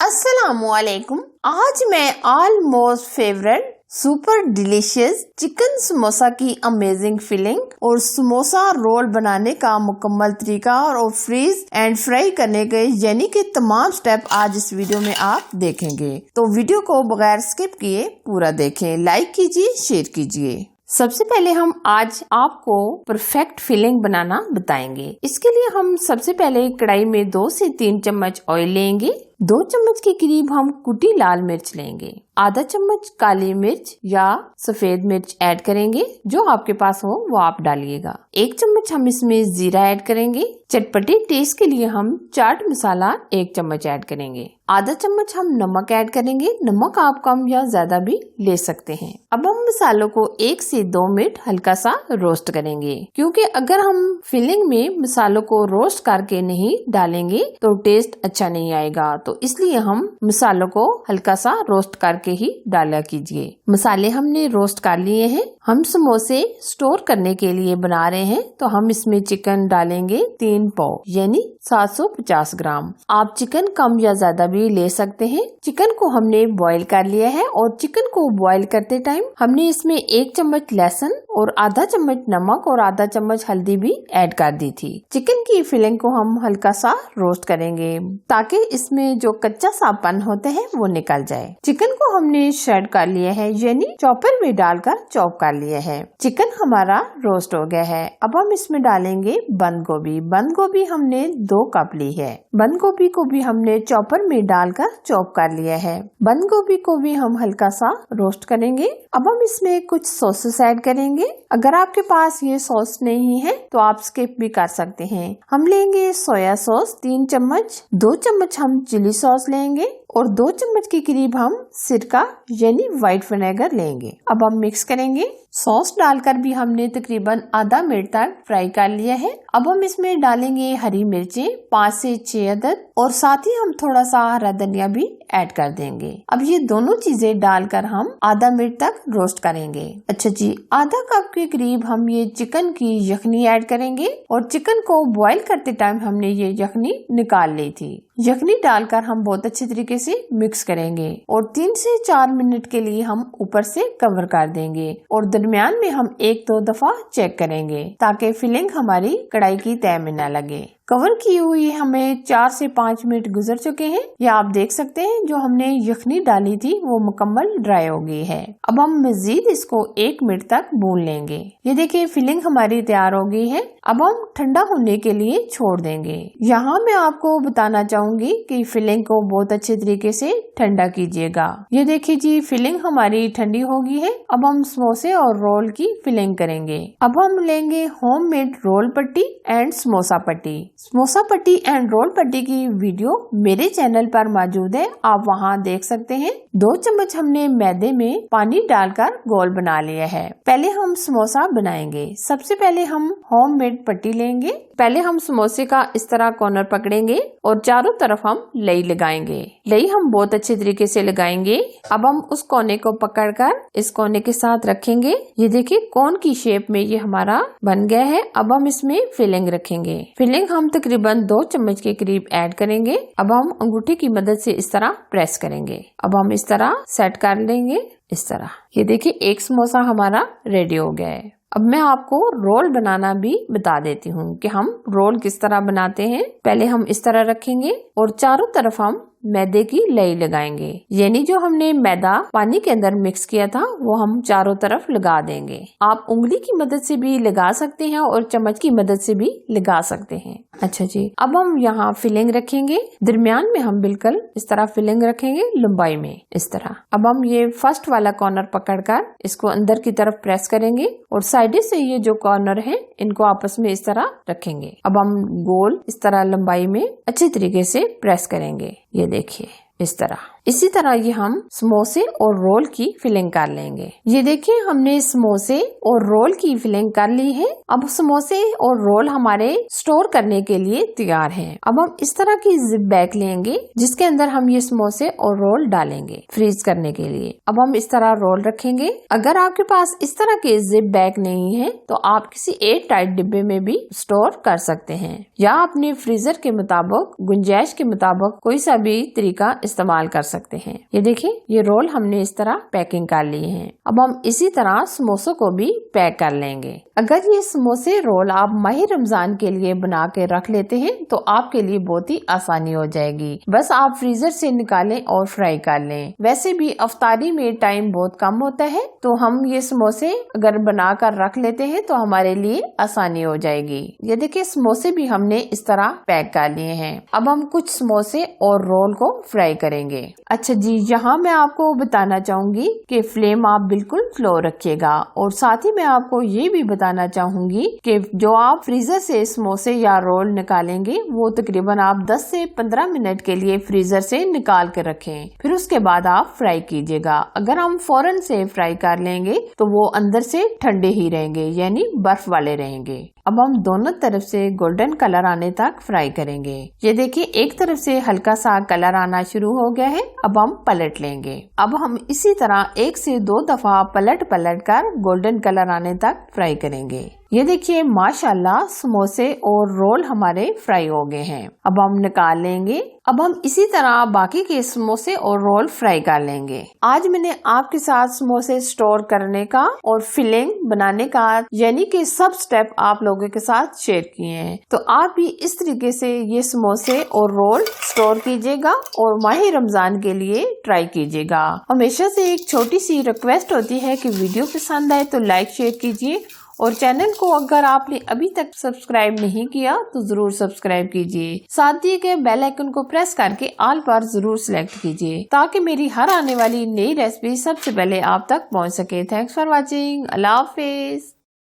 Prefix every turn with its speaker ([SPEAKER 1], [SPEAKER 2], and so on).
[SPEAKER 1] अस्सलामुअलैकुम। आज मैं almost favourite super delicious chicken samosa की अमेजिंग फिलिंग और समोसा रोल बनाने का मुकम्मल तरीका और फ्रीज एंड फ्राई करने के यानी कि तमाम स्टेप आज इस वीडियो में आप देखेंगे। तो वीडियो को बगैर स्किप किए पूरा देखें, लाइक कीजिए, शेयर कीजिए। सबसे पहले हम आज आपको परफेक्ट फिलिंग बनाना बताएंगे। इसके लिए हम सबसे पहले कढ़ाई में 2 से 3 चम्मच ऑयल लेंगे। 2 चम्मच के करीब हम कुटी लाल मिर्च लेंगे। आधा चम्मच काली मिर्च या सफेद मिर्च ऐड करेंगे, जो आपके पास हो वो आप डालिएगा। 1 चम्मच हम इसमें जीरा ऐड करेंगे। चटपटे टेस्ट के लिए हम चाट मसाला 1 चम्मच ऐड करेंगे। आधा चम्मच हम नमक ऐड करेंगे। नमक आप कम या ज्यादा भी ले सकते हैं। अब हम मसालों को 1 से 2 मिनट हल्का सा रोस्ट करेंगे, क्योंकि अगर हम फिलिंग में मसालों को रोस्ट करके नहीं डालेंगे तो टेस्ट अच्छा नहीं आएगा। तो इसलिए हम मसालों को हल्का सा रोस्ट करके ही डाला कीजिए। मसाले हमने रोस्ट कर लिए हैं। हम समोसे स्टोर करने के लिए बना रहे हैं, तो हम इसमें चिकन डालेंगे 3 पाव यानी 750 ग्राम। आप चिकन कम या ज्यादा भी ले सकते हैं। चिकन को हमने बॉईल कर लिया है और चिकन को बॉईल करते टाइम हमने इसमें 1 चम्मच लहसुन और आधा चम्मच नमक और आधा चम्मच हल्दी भी ऐड कर दी थी। चिकन की फिलिंग को हम हल्का सा रोस्ट करेंगे ताकि इसमें जो कच्चा सापन होते हैं वो निकल जाए। चिकन को हमने श्रेड कर लिया है यानी चॉपर में डालकर चॉप कर लिया है। चिकन हमारा रोस्ट हो गया है। अब हम इसमें डालेंगे बंद गोभी। बंद गोभी हमने 2 कप ली है। बंद गोभी को भी हमने चॉपर में डालकर चॉप कर लिया है। बंद गोभी को भी हम हल्का सा रोस्ट करेंगे। अब हम इसमें कुछ सॉसेस ऐड करेंगे। अगर आपके पास ये सॉस नहीं है तो आप स्किप भी कर सकते हैं। हम लेंगे सोया सॉस 3 चम्मच, 2 चम्मच हम चिली सॉस लेंगे और 2 चम्मच के करीब हम सिरका यानी व्हाइट विनेगर लेंगे। अब हम मिक्स करेंगे। सॉस डालकर भी हमने तकरीबन आधा मिनट तक फ्राई कर लिया है। अब हम इसमें डालेंगे हरी मिर्चें 5 से 6 अदद और साथ ही हम थोड़ा सा हरा धनिया भी ऐड कर देंगे। अब ये दोनों चीजें डालकर हम आधा मिनट तक रोस्ट करेंगे। अच्छा जी, आधा कप के करीब हम ये चिकन की यखनी ऐड करेंगे और चिकन को बॉईल करते टाइम हमने ये यखनी निकाल ली थी। यखनी डालकर हम बहुत अच्छे तरीके से मिक्स करेंगे और 3 से 4 मिनट के लिए हम ऊपर से कवर कर देंगे और दरमियान में हम 1-2 दफा चेक करेंगे ताकि फिलिंग हमारी कढ़ाई की तह में न लगे। कवर की हुई हमें 4 से 5 मिनट गुजर चुके हैं। या आप देख सकते हैं जो हमने यखनी डाली थी वो मुकम्मल ड्राई हो गई है। अब हम मजीद इसको 1 मिनट तक भून लेंगे। ये देखिए फिलिंग हमारी तैयार हो गई है। अब हम ठंडा होने के लिए छोड़ देंगे। यहाँ मैं आपको बताना चाहूंगी कि फिलिंग को बहुत अच्छे तरीके से ठंडा कीजिएगा। ये देखिए जी फिलिंग हमारी ठंडी हो गई है। अब हम समोसे और रोल की फिलिंग करेंगे। अब हम लेंगे होममेड रोल पट्टी एंड समोसा पट्टी। समोसा पट्टी एंड रोल पट्टी की वीडियो मेरे चैनल पर मौजूद है, आप वहां देख सकते हैं। 2 चम्मच हमने मैदे में पानी डालकर गोल बना लिया है। पहले हम समोसा बनाएंगे। सबसे पहले हम होममेड पट्टी लेंगे। पहले हम समोसे का इस तरह कॉर्नर पकड़ेंगे और चारों तरफ हम लई लगाएंगे। लई हम बहुत अच्छे तरीके से लगाएंगे। अब हम उस कोने को पकड़कर इस कोने के साथ रखेंगे। ये देखिए कोन की शेप में ये हमारा बन गया है। अब हम इसमें फिलिंग रखेंगे। फिलिंग हम तकरीबन 2 चम्मच के करीब ऐड करेंगे। अब हम अंगूठे की मदद से इस तरह प्रेस करेंगे। अब हम इस तरह सेट कर लेंगे। इस तरह ये देखिए एक समोसा हमारा रेडी हो गया है। अब मैं आपको रोल बनाना भी बता देती हूँ कि हम रोल किस तरह बनाते हैं। पहले हम इस तरह रखेंगे और चारों तरफ हम मैदे की लई लगाएंगे। यानी जो हमने मैदा पानी के अंदर मिक्स किया था वो हम चारों तरफ लगा देंगे। आप उंगली की मदद से भी लगा सकते हैं और चम्मच की मदद से भी लगा सकते हैं। अच्छा जी, अब हम यहाँ फिलिंग रखेंगे। दरमियान में हम बिल्कुल इस तरह फिलिंग रखेंगे, लंबाई में इस तरह। अब हम ये फर्स्ट वाला कॉर्नर पकड़कर इसको अंदर की तरफ प्रेस करेंगे और साइड से ये जो कॉर्नर है इनको आपस में इस तरह रखेंगे। अब हम गोल इस तरह लंबाई में अच्छे तरीके से प्रेस करेंगे। ये देखिए इस तरह। इसी तरह ये हम समोसे और रोल की फिलिंग कर लेंगे। ये देखिए हमने समोसे और रोल की फिलिंग कर ली है। अब समोसे और रोल हमारे स्टोर करने के लिए तैयार हैं। अब हम इस तरह की जिप बैग लेंगे जिसके अंदर हम ये समोसे और रोल डालेंगे फ्रीज करने के लिए। अब हम इस तरह रोल रखेंगे। अगर आपके पास इस तरह के जिप बैग नहीं है तो आप किसी एयर टाइट डिब्बे में भी स्टोर कर सकते हैं या अपने फ्रीजर के मुताबिक गुंजाइश के मुताबिक कोई सा भी तरीका इस्तेमाल कर सकते हैं। ये देखिए ये रोल हमने इस तरह पैकिंग कर लिए हैं। अब हम इसी तरह समोसों को भी पैक कर लेंगे। अगर ये समोसे रोल आप माह रमजान के लिए बना के रख लेते हैं तो आपके लिए बहुत ही आसानी हो जाएगी। बस आप फ्रीजर से निकालें और फ्राई कर लें। वैसे भी अफ्तारी में टाइम बहुत कम होता है तो हम ये समोसे अगर बना कर रख लेते हैं तो हमारे लिए आसानी हो जाएगी। ये देखिए समोसे भी हमने इस तरह पैक कर लिए हैं। अब हम कुछ समोसे और रोल को फ्राई करेंगे। अच्छा जी, यहाँ मैं आपको बताना चाहूंगी कि फ्लेम आप बिल्कुल स्लो रखिएगा और साथ ही मैं आपको ये भी बताना चाहूंगी कि जो आप फ्रीजर से समोसे या रोल निकालेंगे वो तकरीबन आप 10 से 15 मिनट के लिए फ्रीजर से निकाल के रखें, फिर उसके बाद आप फ्राई कीजिएगा। अगर हम फौरन से फ्राई कर लेंगे तो वो अंदर से ठंडे ही रहेंगे यानी बर्फ वाले रहेंगे। अब हम दोनों तरफ से गोल्डन कलर आने तक फ्राई करेंगे। ये देखिए एक तरफ से हल्का सा कलर आना शुरू हो गया है। अब हम पलट लेंगे। अब हम इसी तरह 1 से 2 दफा पलट कर गोल्डन कलर आने तक फ्राई करेंगे। ये देखिए माशाल्लाह समोसे और रोल हमारे फ्राई हो गए हैं। अब हम निकाल लेंगे। अब हम इसी तरह बाकी के समोसे और रोल फ्राई कर लेंगे। आज मैंने आपके साथ समोसे स्टोर करने का और फिलिंग बनाने का यानी कि सब स्टेप आप लोगों के साथ शेयर किए हैं। तो आप भी इस तरीके से ये समोसे और रोल स्टोर कीजिएगा और माह रमजान के लिए ट्राई कीजिएगा। हमेशा से एक छोटी सी रिक्वेस्ट होती है कि वीडियो पसंद आए तो लाइक शेयर कीजिए और चैनल को अगर आपने अभी तक सब्सक्राइब नहीं किया तो जरूर सब्सक्राइब कीजिए। साथ दिए गए बेल आइकन को प्रेस करके ऑल पर जरूर सिलेक्ट कीजिए ताकि मेरी हर आने वाली नई रेसिपी सबसे पहले आप तक पहुंच सके। Thanks for watching. Allah Hafiz.